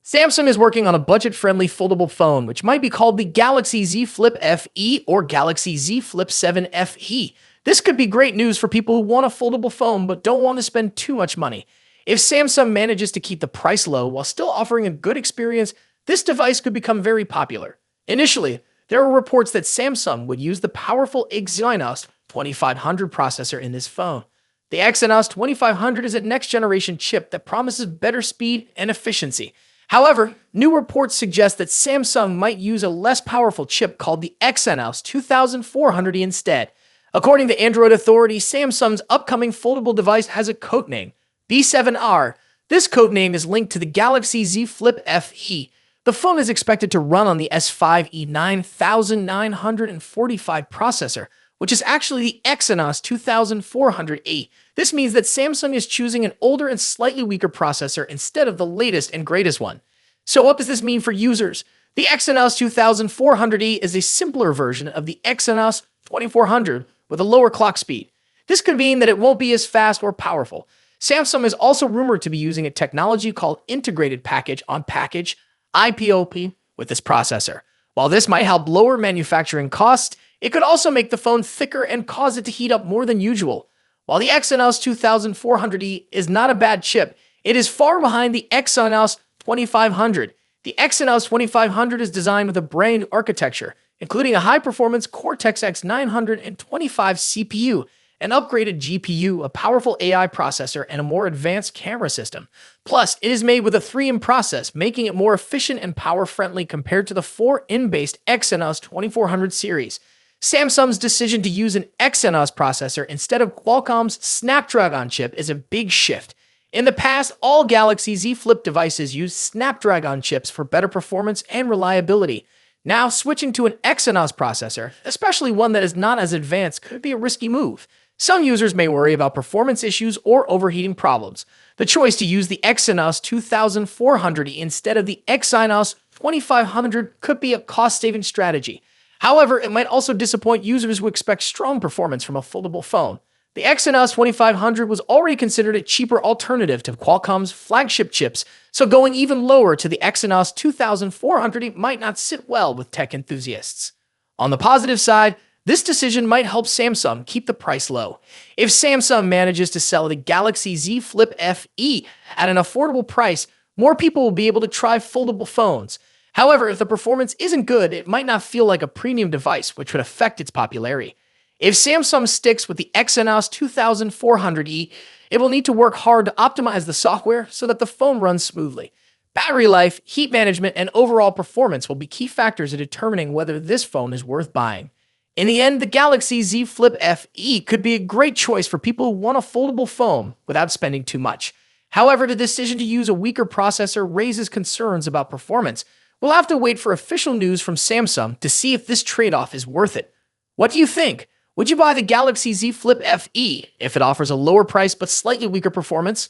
Samsung is working on a budget-friendly foldable phone, which might be called the Galaxy Z Flip FE or Galaxy Z Flip 7 FE. This could be great news for people who want a foldable phone but don't want to spend too much money. If Samsung manages to keep the price low while still offering a good experience, this device could become very popular. Initially, there were reports that Samsung would use the powerful Exynos 2500 processor in this phone. The Exynos 2500 is a next-generation chip that promises better speed and efficiency. However, new reports suggest that Samsung might use a less powerful chip called the Exynos 2400 instead. According to Android Authority, Samsung's upcoming foldable device has a codename, B7R. This codename is linked to the Galaxy Z Flip FE. The phone is expected to run on the S5 E9945 processor, which is actually the Exynos 2400E. This means that Samsung is choosing an older and slightly weaker processor instead of the latest and greatest one. So what does this mean for users? The Exynos 2400E is a simpler version of the Exynos 2400 with a lower clock speed. This could mean that it won't be as fast or powerful. Samsung is also rumored to be using a technology called Integrated Package on Package (IPOP) with this processor. While this might help lower manufacturing costs, it could also make the phone thicker and cause it to heat up more than usual. While the Exynos 2400E is not a bad chip, it is far behind the Exynos 2500. The Exynos 2500 is designed with a brand new architecture, including a high-performance Cortex-X 925 CPU, an upgraded GPU, a powerful AI processor, and a more advanced camera system. Plus, it is made with a 3-in process, making it more efficient and power-friendly compared to the 4-in-based Exynos 2400 series. Samsung's decision to use an Exynos processor instead of Qualcomm's Snapdragon chip is a big shift. In the past, all Galaxy Z Flip devices used Snapdragon chips for better performance and reliability. Now, switching to an Exynos processor, especially one that is not as advanced, could be a risky move. Some users may worry about performance issues or overheating problems. The choice to use the Exynos 2400 instead of the Exynos 2500 could be a cost-saving strategy. However, it might also disappoint users who expect strong performance from a foldable phone. The Exynos 2500 was already considered a cheaper alternative to Qualcomm's flagship chips, so going even lower to the Exynos 2400 might not sit well with tech enthusiasts. On the positive side, this decision might help Samsung keep the price low. If Samsung manages to sell the Galaxy Z Flip FE at an affordable price, more people will be able to try foldable phones. However, if the performance isn't good, it might not feel like a premium device, which would affect its popularity. If Samsung sticks with the Exynos 2400E, it will need to work hard to optimize the software so that the phone runs smoothly. Battery life, heat management, and overall performance will be key factors in determining whether this phone is worth buying. In the end, the Galaxy Z Flip FE could be a great choice for people who want a foldable phone without spending too much. However, the decision to use a weaker processor raises concerns about performance. We'll have to wait for official news from Samsung to see if this trade-off is worth it. What do you think? Would you buy the Galaxy Z Flip FE if it offers a lower price but slightly weaker performance?